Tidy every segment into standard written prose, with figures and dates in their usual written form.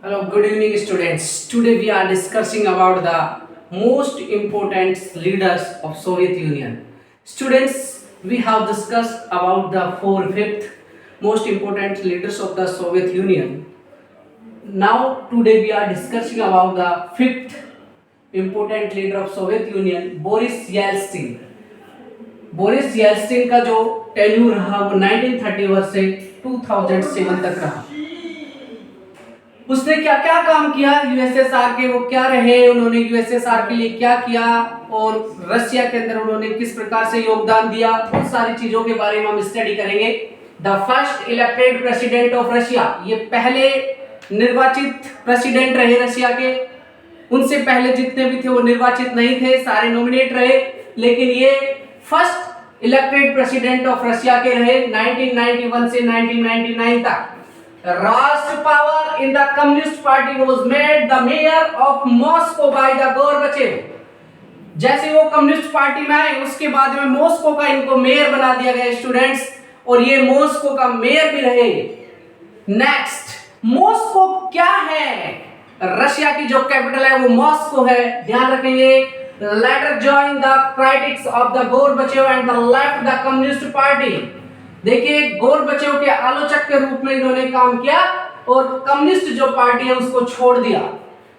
Hello, good evening, students. Today we are discussing about the most important leaders of Soviet Union. Students, we have discussed about the fifth most important leaders of the Soviet Union. Now, today we are discussing about the fifth important leader of Soviet Union, Boris Yeltsin. Boris Yeltsin का जो tenure रहा वो 1931 से 2007 तक रहा। उसने क्या क्या काम किया यूएसएसआर के, वो क्या रहे, उन्होंने यूएसएसआर के लिए क्या किया और रशिया के अंदर उन्होंने किस प्रकार से योगदान दिया, उन सारी चीजों के बारे में हम स्टडी करेंगे। The first elected president of Russia, ये पहले निर्वाचित प्रेसिडेंट रहे रशिया के। उनसे पहले जितने भी थे वो निर्वाचित नहीं थे, सारे नॉमिनेट रहे, लेकिन ये first elected president of Russia के रहे 1991 से 1999 तक। Rust power in the Communist Party was made the mayor of Moscow by the Gorbachev. जैसे वो कम्युनिस्ट पार्टी में आए उसके बाद में मॉस्को का इनको मेयर बना दिया गया स्टूडेंट्स, और ये मॉस्को का मेयर भी रहे। नेक्स्ट, मॉस्को क्या है? रशिया की जो कैपिटल है वो मॉस्को है, ध्यान रखेंगे। Later joined the critics of the Gorbachev and the left the Communist Party. देखिए, गोरबचेव के आलोचक के रूप में इन्होंने काम किया और कम्युनिस्ट जो पार्टी है उसको छोड़ दिया,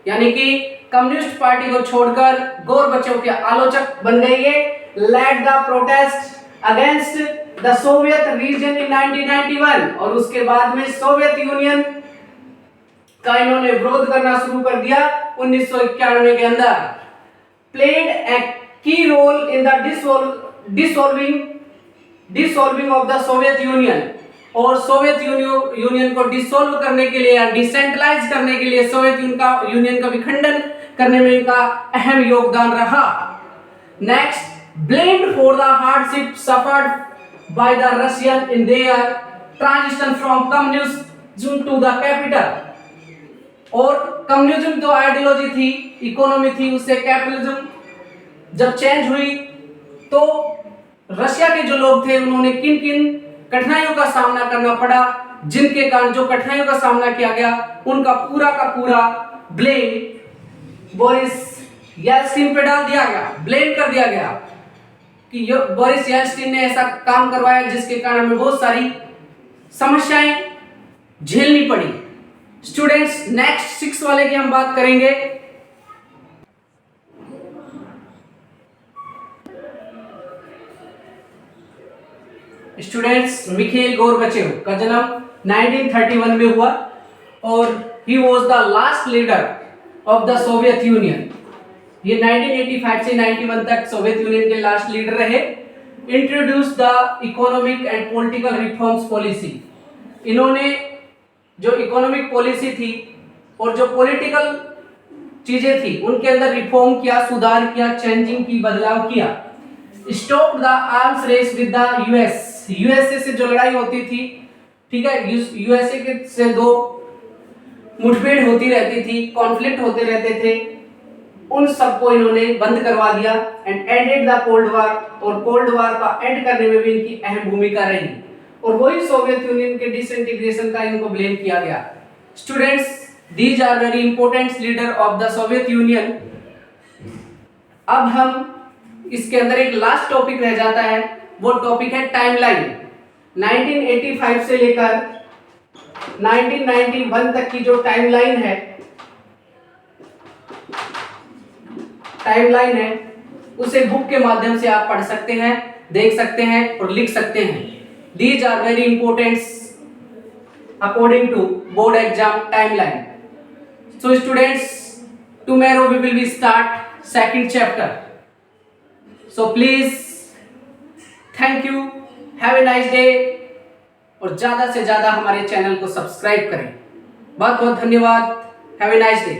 यानी कि कम्युनिस्ट पार्टी को छोड़कर गोरबचेव के आलोचक बन गए। ये led the protest against the Soviet region in 1991, और उसके बाद में सोवियत यूनियन का इन्होंने विरोध करना शुरू कर दिया 1991 के अंदर। Played a key role in the dissolving of the Soviet Union, और सोवियत यूनियन को डिसॉल्व करने के लिए या डिसेंट्रलाइज करने के लिए सोवियत यूनियन का विखंडन करने में इनका अहम योगदान रहा। Next, blamed for the hardship suffered by the Russian in their transition from communism to the capital. और कम्युनिज्म जो आइडियोलॉजी थी, इकोनॉमी थी, उससे कैपिटलिज्म जब चेंज हुई तो रशिया के जो लोग थे उन्होंने किन किन कठिनाइयों का सामना करना पड़ा, जिनके कारण जो कठिनाइयों का सामना किया गया उनका पूरा का पूरा ब्लेम बोरिस येल्सिन पे डाल दिया गया, ब्लेम कर दिया गया कि बोरिस येल्सिन ने ऐसा काम करवाया जिसके कारण हमें बहुत सारी समस्याएं झेलनी पड़ी। स्टूडेंट्स, नेक्स्ट 6 वाले की हम बात करेंगे। स्टूडेंट्स, मिखेल गोरबचेव का जन्म 1931 में हुआ और he was the last leader of the Soviet union. ये 1985 से 91 तक सोवियत यूनियन के लास्ट लीडर रहे। Introduce the economic and political reforms policy, इन्होंने जो इकोनॉमिक पॉलिसी थी और जो पॉलिटिकल चीजें थी उनके अंदर रिफॉर्म किया, सुधार किया, चेंजिंग की, बदलाव किया। Stop the arms race with the USA से जो लड़ाई होती थी, ठीक है, यूएसए के से दो मुठभेड़ होती रहती थी, कॉन्फ्लिक्ट होते रहते थे, उन सबको इन्होंने बंद करवा दिया। And ended the cold war, और कोल्ड वार का एंड करने में भी इनकी अहम भूमिका रही, और वही सोवियत यूनियन के डिसइंटीग्रेशन का इनको ब्लेम किया गया। Students, these are very important leader of the Soviet Union. अब हम इसके अंदर एक लास्ट टॉपिक रह जाता है, वो टॉपिक है टाइमलाइन। 1985 से लेकर 1991 तक की जो टाइमलाइन है उसे बुक के माध्यम से आप पढ़ सकते हैं, देख सकते हैं और लिख सकते हैं। These are very important according to board exam timeline. So students, tomorrow we will be start second chapter. So please, thank you, have a nice day, और ज्यादा से ज्यादा हमारे चैनल को सब्सक्राइब करें। बहुत बहुत धन्यवाद। Have a nice day.